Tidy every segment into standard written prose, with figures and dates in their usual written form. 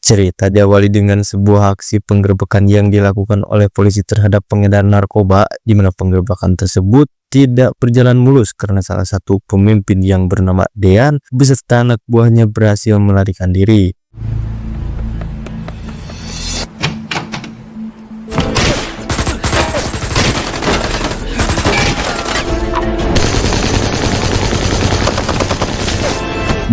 Cerita diawali dengan sebuah aksi penggerebekan yang dilakukan oleh polisi terhadap pengedar narkoba, di mana penggerebekan tersebut tidak berjalan mulus karena salah satu pemimpin yang bernama Dean beserta anak buahnya berhasil melarikan diri.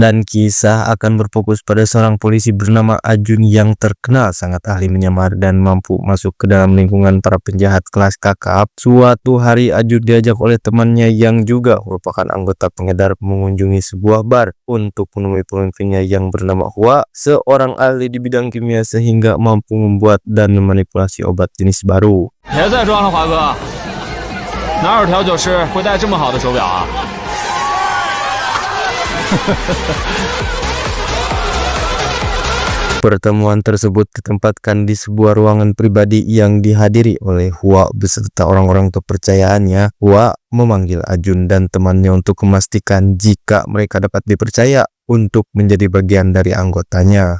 Dan kisah akan berfokus pada seorang polisi bernama Ajun yang terkenal sangat ahli menyamar dan mampu masuk ke dalam lingkungan para penjahat kelas kakap. Suatu hari Ajun diajak oleh temannya yang juga merupakan anggota pengedar mengunjungi sebuah bar untuk menemui pemimpinnya yang bernama Hua, seorang ahli di bidang kimia sehingga mampu membuat dan memanipulasi obat jenis baru. Pertemuan tersebut ditempatkan di sebuah ruangan pribadi yang dihadiri oleh Hua beserta orang-orang kepercayaannya. Hua memanggil Ajun dan temannya untuk memastikan jika mereka dapat dipercaya untuk menjadi bagian dari anggotanya.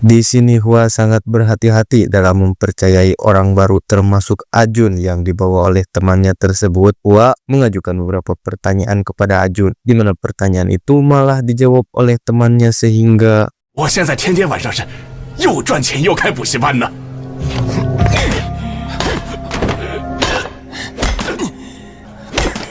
Di sini Hua sangat berhati-hati dalam mempercayai orang baru termasuk Ajun yang dibawa oleh temannya tersebut. Hua mengajukan beberapa pertanyaan kepada Ajun, di mana pertanyaan itu malah dijawab oleh temannya sehingga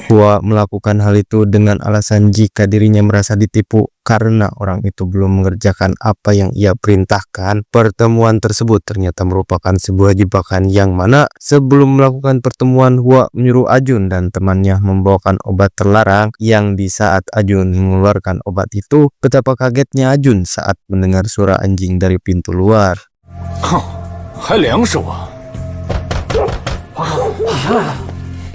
Hua melakukan hal itu dengan alasan jika dirinya merasa ditipu karena orang itu belum mengerjakan apa yang ia perintahkan. Pertemuan tersebut ternyata merupakan sebuah jebakan yang mana sebelum melakukan pertemuan Hua menyuruh Ajun dan temannya membawakan obat terlarang, yang di saat Ajun mengeluarkan obat itu, betapa kagetnya Ajun saat mendengar suara anjing dari pintu luar.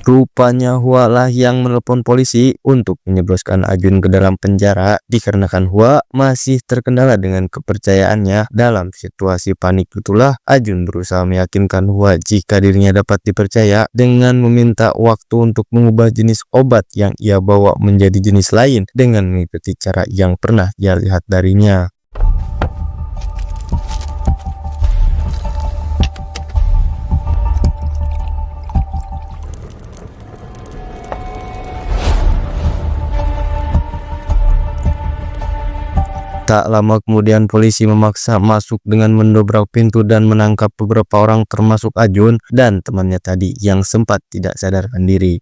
Rupanya Hua lah yang menelpon polisi untuk menyebloskan Ajun ke dalam penjara dikarenakan Hua masih terkendala dengan kepercayaannya. Dalam situasi panik itulah Ajun berusaha meyakinkan Hua jika dirinya dapat dipercaya dengan meminta waktu untuk mengubah jenis obat yang ia bawa menjadi jenis lain dengan mengikuti cara yang pernah ia lihat darinya. Tak lama kemudian polisi memaksa masuk dengan mendobrak pintu dan menangkap beberapa orang termasuk Ajun dan temannya tadi yang sempat tidak sadarkan diri.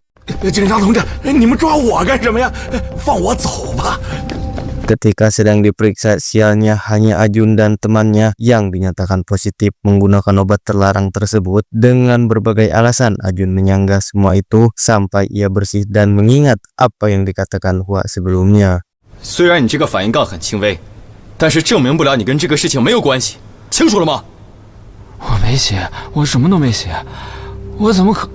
Ketika sedang diperiksa, sialnya hanya Ajun dan temannya yang dinyatakan positif menggunakan obat terlarang tersebut. Dengan berbagai alasan, Ajun menyanggah semua itu sampai ia bersih dan mengingat apa yang dikatakan Hua sebelumnya. 虽然你这个反应杠很轻微，但是证明不了你跟这个事情没有关系，清楚了吗？我没写，我什么都没写，我怎么可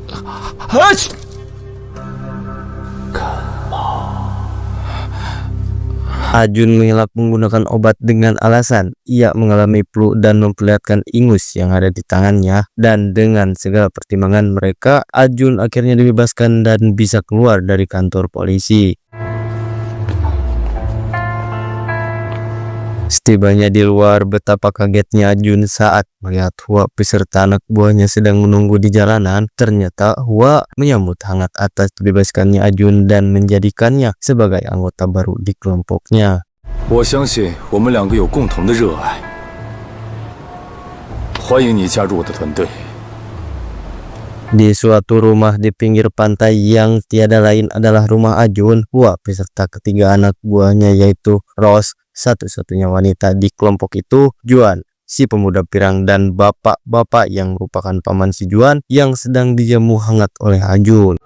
……Ajun mengelak menggunakan obat dengan alasan ia mengalami flu dan memperlihatkan ingus yang ada di tangannya, dan dengan segala pertimbangan mereka, Ajun akhirnya dibebaskan dan bisa keluar dari kantor polisi. Setibanya di luar, betapa kagetnya Ajun saat melihat Hua beserta anak buahnya sedang menunggu di jalanan. Ternyata Hua menyambut hangat atas dibebaskannya Ajun dan menjadikannya sebagai anggota baru di kelompoknya. 我相信我们两个有共同的热爱，欢迎你加入我的团队。 Di suatu rumah di pinggir pantai yang tiada lain adalah rumah Ajun, Hua beserta ketiga anak buahnya yaitu Rose, satu-satunya wanita di kelompok itu, Juan, si pemuda pirang, dan bapak-bapak yang merupakan paman si Juan yang sedang dijamu hangat oleh Ajun.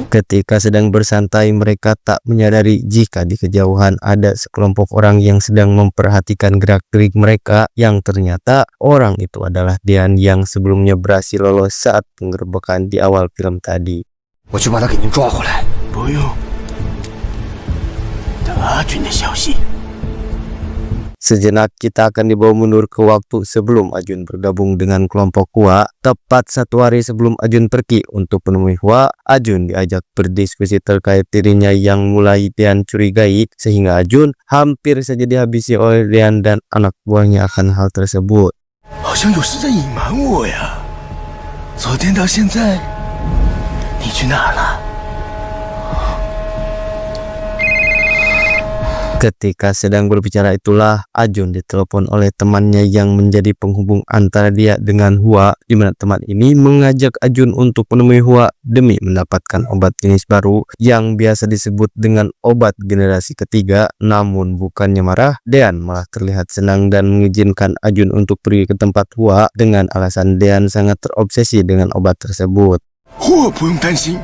Ketika sedang bersantai, mereka tak menyadari jika di kejauhan ada sekelompok orang yang sedang memperhatikan gerak-gerik mereka, yang ternyata orang itu adalah Dean yang sebelumnya berhasil lolos saat penggerebekan di awal film tadi. Sejenak kita akan dibawa mundur ke waktu sebelum Ajun bergabung dengan kelompok Hua. Tepat 1 hari sebelum Ajun pergi untuk menemui Hua, Ajun diajak berdiskusi terkait dirinya yang mulai Dian curigai, sehingga Ajun hampir saja dihabisi oleh Dian dan anak buahnya akan hal tersebut. 好像有事在隐瞒我呀！昨天到现在，你去哪了？ Ketika sedang berbicara itulah Ajun ditelepon oleh temannya yang menjadi penghubung antara dia dengan Hua, di mana teman ini mengajak Ajun untuk menemui Hua demi mendapatkan obat jenis baru yang biasa disebut dengan obat generasi ketiga. Namun bukannya marah, Dian malah terlihat senang dan mengizinkan Ajun untuk pergi ke tempat Hua dengan alasan Dian sangat terobsesi dengan obat tersebut. 我不用担心，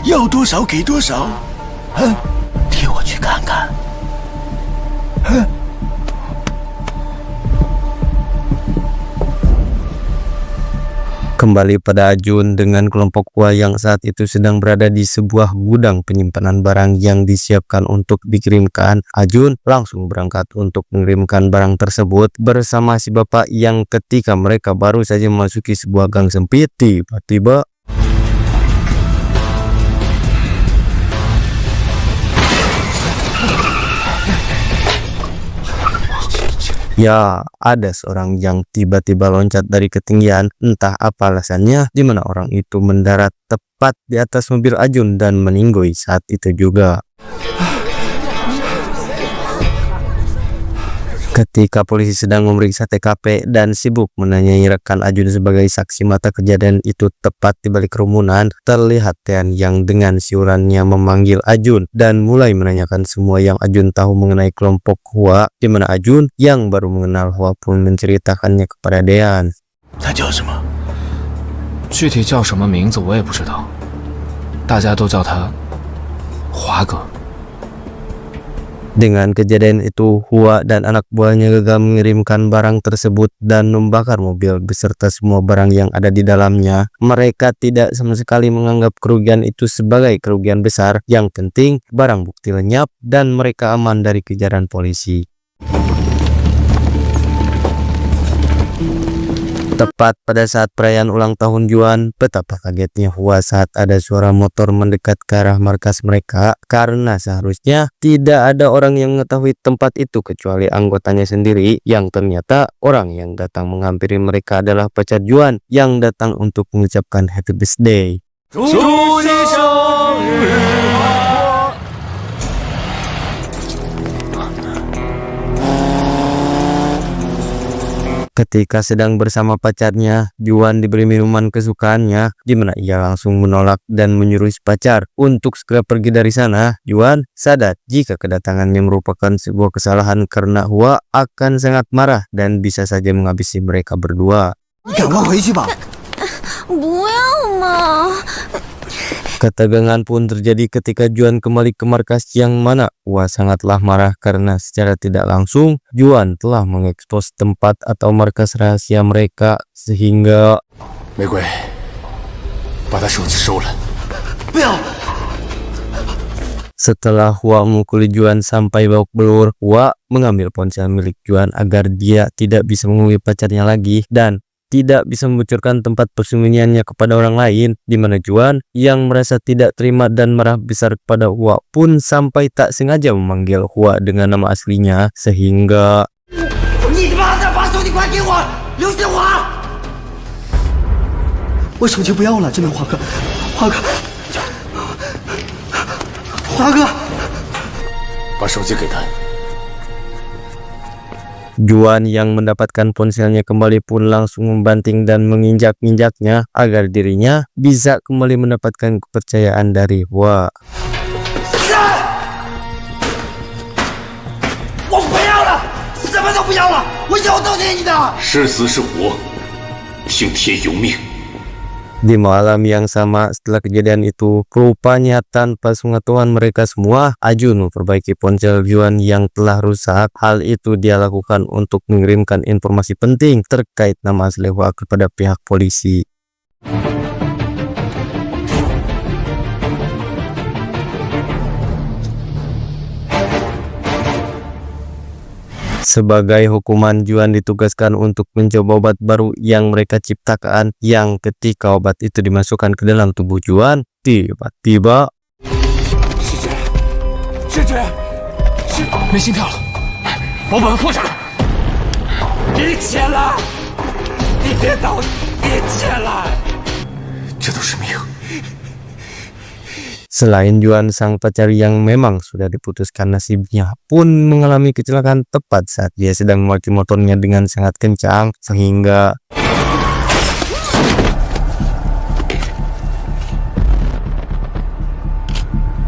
要多少给多少，替我去看看。 Kembali pada Ajun dengan kelompok Hua yang saat itu sedang berada di sebuah gudang penyimpanan barang yang disiapkan untuk dikirimkan. Ajun langsung berangkat untuk mengirimkan barang tersebut bersama si bapak yang ketika mereka baru saja memasuki sebuah gang sempit, tiba-tiba ya, ada seorang yang tiba-tiba loncat dari ketinggian, entah apa alasannya, di mana orang itu mendarat tepat di atas mobil Ajun dan meninggoy saat itu juga. Ketika polisi sedang memeriksa TKP dan sibuk menanyai rekan Ajun sebagai saksi mata kejadian itu tepat di balik kerumunan, terlihat Tian yang dengan siurannya memanggil Ajun dan mulai menanyakan semua yang Ajun tahu mengenai kelompok Hua, di mana Ajun yang baru mengenal Hua pun menceritakannya kepada Dian. 他叫什么？具体叫什么名字我也不知道，大家都叫他华哥。 Dengan kejadian itu, Hua dan anak buahnya gagal mengirimkan barang tersebut dan membakar mobil beserta semua barang yang ada di dalamnya. Mereka tidak sama sekali menganggap kerugian itu sebagai kerugian besar. Yang penting, barang bukti lenyap dan mereka aman dari kejaran polisi. Tepat pada saat perayaan ulang tahun Yuan, betapa kagetnya Hua saat ada suara motor mendekat ke arah markas mereka, karena seharusnya tidak ada orang yang mengetahui tempat itu kecuali anggotanya sendiri, yang ternyata orang yang datang menghampiri mereka adalah pacar Yuan yang datang untuk mengucapkan happy birthday. Ketika sedang bersama pacarnya, Yuan diberi minuman kesukaannya, di mana ia langsung menolak dan menyuruh si pacar untuk segera pergi dari sana. Yuan sadar jika kedatangannya merupakan sebuah kesalahan karena Hua akan sangat marah dan bisa saja menghabisi mereka berdua. 你赶快回去吧。不要嘛！ Ketegangan pun terjadi ketika Yuan kembali ke markas yang mana Hua sangatlah marah karena secara tidak langsung Yuan telah mengekspos tempat atau markas rahasia mereka sehingga 玫瑰，把他手机收了。不要！ setelah Hua memukuli Yuan sampai babak belur, Hua mengambil ponsel milik Yuan agar dia tidak bisa menghubungi pacarnya lagi dan tidak bisa membocorkan tempat persembunyiannya kepada orang lain, di mana Yuan yang merasa tidak terima dan marah besar kepada Hua pun sampai tak sengaja memanggil Hua dengan nama aslinya sehingga 你他妈的把手机还给我，刘新华！我手机不要了，真的，华哥，华哥，华哥，把手机给他。 Yuan yang mendapatkan ponselnya kembali pun langsung membanting dan menginjak-injaknya agar dirinya bisa kembali mendapatkan kepercayaan dari Hua. 我不要了，什么都不要了，我以后都听你的。是死是活，听天由命。 Di malam yang sama setelah kejadian itu, rupanya tanpa pengetahuan mereka semua, Ajun memperbaiki ponsel Yuan yang telah rusak. Hal itu dia lakukan untuk mengirimkan informasi penting terkait nama asli Hua kepada pihak polisi. Sebagai hukuman, Juan ditugaskan untuk mencoba obat baru yang mereka ciptakan, yang ketika obat itu dimasukkan ke dalam tubuh Juan, tiba-tiba 世君，没心跳了，我把它放上来。你起来！你别倒，你起来！这都是命。 Selain Juan, sang pacar yang memang sudah diputuskan nasibnya pun mengalami kecelakaan tepat saat dia sedang memarkir motornya dengan sangat kencang sehingga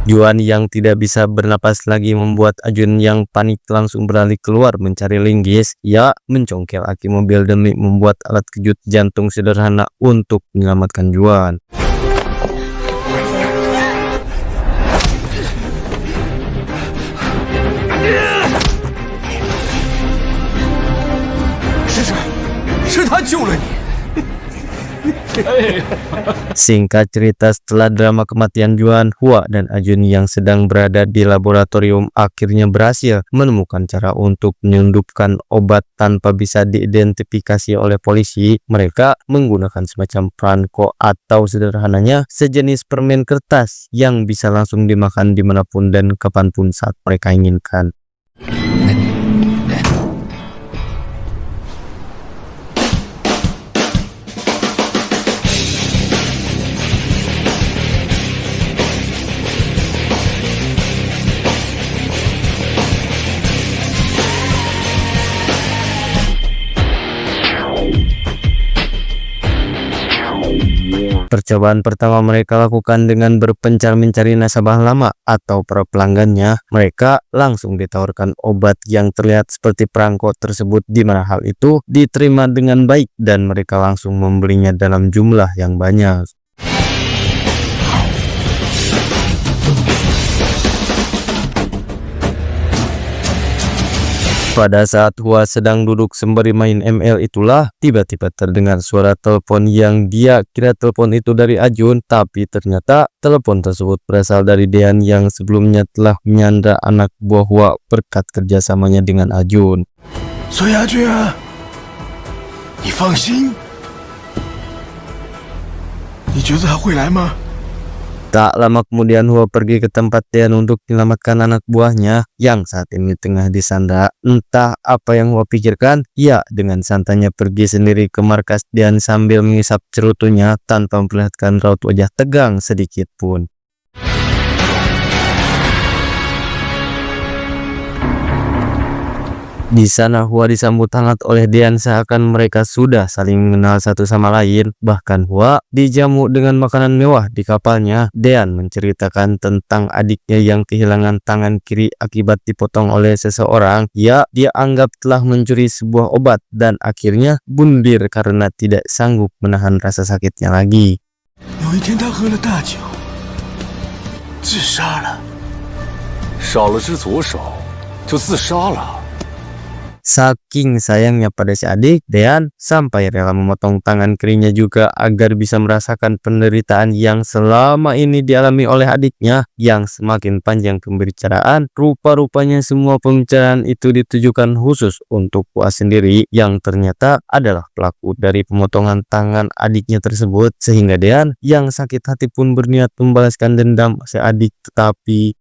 Juan yang tidak bisa bernapas lagi membuat Ajun yang panik langsung beralih keluar mencari linggis. Ia mencongkel aki mobil demi membuat alat kejut jantung sederhana untuk menyelamatkan Juan. 是他救了你。 Singkat cerita, setelah drama kematian Juan, Hua dan Ajun yang sedang berada di laboratorium akhirnya berhasil menemukan cara untuk menyelundupkan obat tanpa bisa diidentifikasi oleh polisi. Mereka menggunakan semacam perangko atau sederhananya sejenis permen kertas yang bisa langsung dimakan dimanapun dan kapanpun saat mereka inginkan. Percobaan pertama mereka lakukan dengan berpencar mencari nasabah lama atau para pelanggannya. Mereka langsung ditawarkan obat yang terlihat seperti perangko tersebut, di mana hal itu diterima dengan baik dan mereka langsung membelinya dalam jumlah yang banyak. Pada saat Hua sedang duduk sembari main ML itulah tiba-tiba terdengar suara telepon yang dia kira telepon itu dari Ajun, tapi ternyata telepon tersebut berasal dari Dean yang sebelumnya telah menyandra anak buah Hua berkat kerjasamanya dengan Ajun. 所以阿俊啊，你放心，你觉得他会来吗？ Tak lama kemudian Hua pergi ke tempat Dean untuk menyelamatkan anak buahnya yang saat ini tengah disandra. Entah apa yang Hua pikirkan, ia dengan santainya pergi sendiri ke markas Dean sambil mengisap cerutunya tanpa memperlihatkan raut wajah tegang sedikit pun. Di sana Hua disambut hangat oleh Dean seakan mereka sudah saling mengenal satu sama lain. Bahkan Hua dijamu dengan makanan mewah di kapalnya. Dean menceritakan tentang adiknya yang kehilangan tangan kiri akibat dipotong oleh seseorang. Dia anggap telah mencuri sebuah obat dan akhirnya bunuh diri karena tidak sanggup menahan rasa sakitnya lagi. 有一天他喝了大酒，自杀了。少了只左手，就自杀了。 Saking sayangnya pada si adik, Dean sampai rela memotong tangan kirinya juga agar bisa merasakan penderitaan yang selama ini dialami oleh adiknya. Yang semakin panjang pembicaraan, rupa-rupanya semua pembicaraan itu ditujukan khusus untuk Hua sendiri yang ternyata adalah pelaku dari pemotongan tangan adiknya tersebut. Sehingga Dean yang sakit hati pun berniat membalaskan dendam si adik, tetapi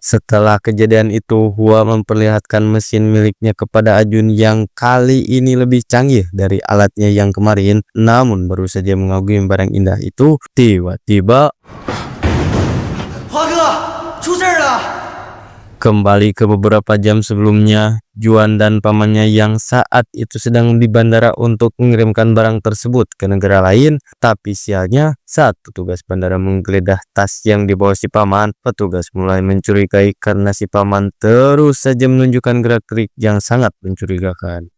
setelah kejadian itu, Hua memperlihatkan mesin miliknya kepada Ajun yang kali ini lebih canggih dari alatnya yang kemarin. Namun baru saja mengagumi barang indah itu, tiba-tiba kembali ke beberapa jam sebelumnya, Juan dan pamannya yang saat itu sedang di bandara untuk mengirimkan barang tersebut ke negara lain. Tapi sialnya, saat petugas bandara menggeledah tas yang dibawa si paman, petugas mulai mencurigai karena si paman terus saja menunjukkan gerak-gerik yang sangat mencurigakan.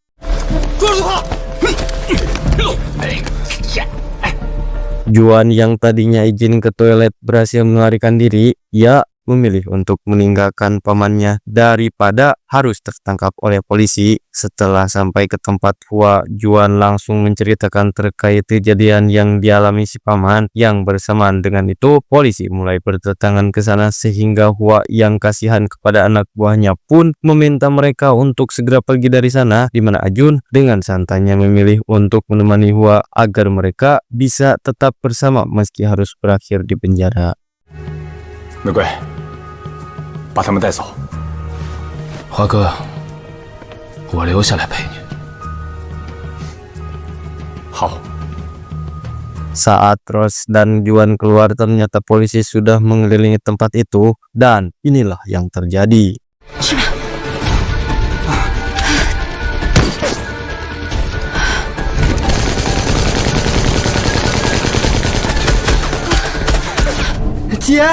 Juan yang tadinya izin ke toilet berhasil melarikan diri. Ia memilih untuk meninggalkan pamannya daripada harus tertangkap oleh polisi. Setelah sampai ke tempat, Hua Juan langsung menceritakan terkait kejadian yang dialami si paman. Yang bersamaan dengan itu, polisi mulai berdatangan ke sana sehingga Hua yang kasihan kepada anak buahnya pun meminta mereka untuk segera pergi dari sana, di mana Ajun dengan santainya memilih untuk menemani Hua agar mereka bisa tetap bersama meski harus berakhir di penjara. 玫瑰，把他们带走。华哥，我留下来陪你。好。 Saat Rose dan Juan keluar, ternyata polisi sudah mengelilingi tempat itu, dan inilah yang terjadi. 去吧。姐，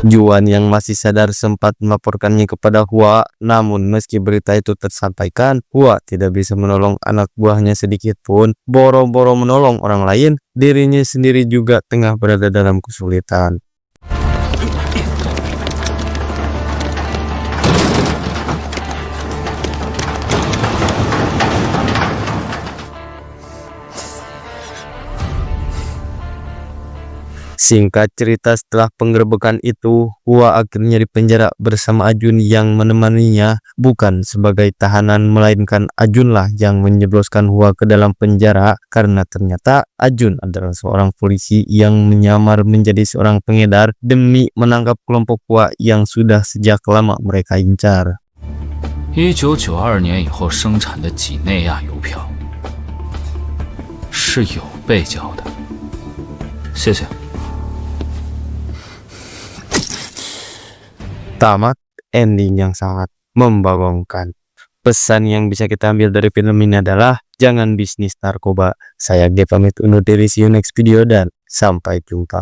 Juan yang masih sadar sempat melaporkannya kepada Hua, namun meski berita itu tersampaikan, Hua tidak bisa menolong anak buahnya sedikit pun. Boro-boro menolong orang lain, dirinya sendiri juga tengah berada dalam kesulitan. Singkat cerita, setelah penggerebekan itu, Hua akhirnya dipenjara bersama Ajun yang menemaninya. Bukan sebagai tahanan, melainkan Ajunlah yang menjebloskan Hua ke dalam penjara, karena ternyata Ajun adalah seorang polisi yang menyamar menjadi seorang pengedar demi menangkap kelompok Hua yang sudah sejak lama mereka incar. 1992年以后生产的几内亚邮票是有被缴的，谢谢。 Tamat, ending yang sangat membangunkan. Pesan yang bisa kita ambil dari film ini adalah jangan bisnis narkoba. Saya G pamit undur diri, see you next video dan sampai jumpa.